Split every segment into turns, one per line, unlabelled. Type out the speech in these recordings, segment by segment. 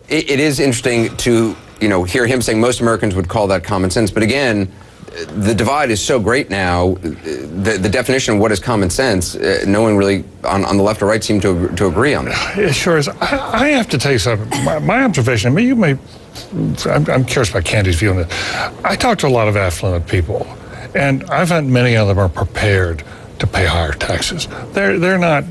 it is interesting to hear him saying most Americans would call that common sense. But again, the divide is so great now. The definition of what is common sense, no one really on the left or right seem to agree on that.
It sure is. I have to tell you something. My observation. I mean, you may. I'm curious about Candy's view on this. I talk to a lot of affluent people, and I find many of them are prepared to pay higher taxes. They're not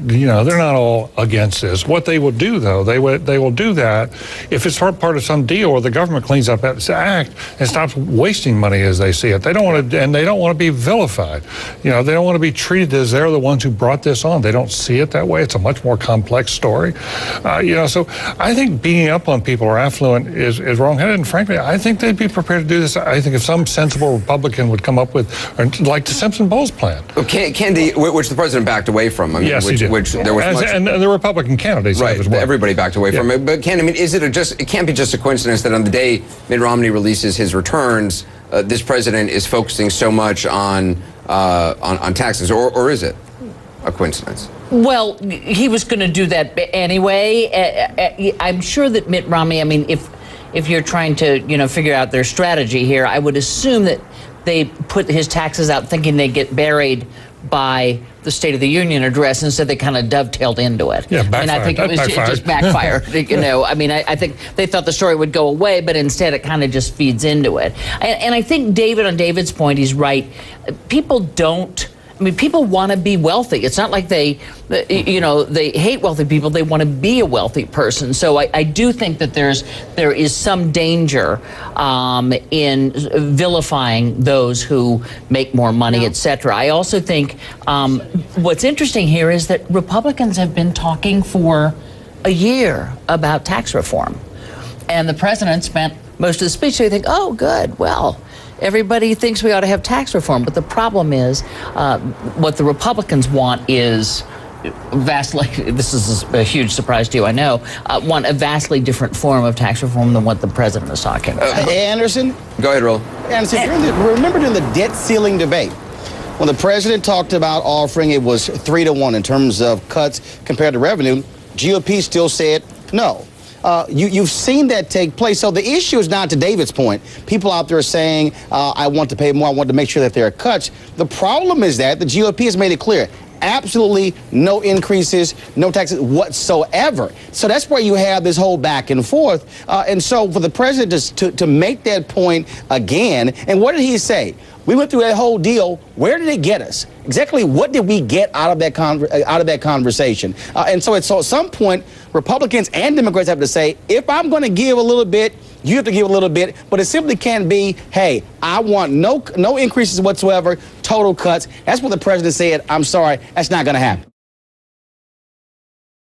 all against this. What they will do, though, they will do that if it's part of some deal where the government cleans up that act and stops wasting money as they see it. They don't want to, and they don't want to be vilified. They don't want to be treated as they're the ones who brought this on. They don't see it that way. It's a much more complex story. So I think beating up on people who are affluent is wrong-headed. And frankly, I think they'd be prepared to do this. I think if some sensible Republican would come up with, like the Simpson-Bowles plan.
Okay, which the president backed away from. I mean,
yes, he did.
Which there was
and the Republican candidates
right,
as well.
Everybody backed away from it. But Ken, I mean, it can't be just a coincidence that on the day Mitt Romney releases his returns, this president is focusing so much on taxes, or is it a coincidence?
Well, he was going to do that anyway. I'm sure that Mitt Romney, I mean, if you're trying to, figure out their strategy here, I would assume that they put his taxes out thinking they get buried by the State of the Union address, and so they kind of dovetailed into it.
Yeah, backfired.
And I think it just backfired. I mean, I think they thought the story would go away, but instead it kind of just feeds into it. And I think on David's point, he's right. People want to be wealthy. It's not like they hate wealthy people. They want to be a wealthy person. So I do think that there is some danger in vilifying those who make more money, etc. I also think what's interesting here is that Republicans have been talking for a year about tax reform, and the president spent most of the speech. So you think, oh, good, well. Everybody thinks we ought to have tax reform, but the problem is what the Republicans want is vastly, this is a huge surprise to you, I know, want a vastly different form of tax reform than what the president is talking about.
Anderson?
Go ahead, Roland.
Anderson, remember during the debt ceiling debate, when the president talked about offering, it was 3-to-1 in terms of cuts compared to revenue, GOP still said no. You've seen that take place. So the issue is not, to David's point, people out there saying, I want to pay more, I want to make sure that there are cuts. The problem is that the GOP has made it clear, absolutely no increases, no taxes whatsoever. So that's where you have this whole back and forth. And so for the president to make that point again, and what did he say? We went through that whole deal. Where did it get us? Exactly what did we get out of that conversation? And so at some point, Republicans and Democrats have to say, if I'm going to give a little bit, you have to give a little bit. But it simply can't be, hey, I want no increases whatsoever, total cuts. That's what the president said. I'm sorry, that's not going to happen.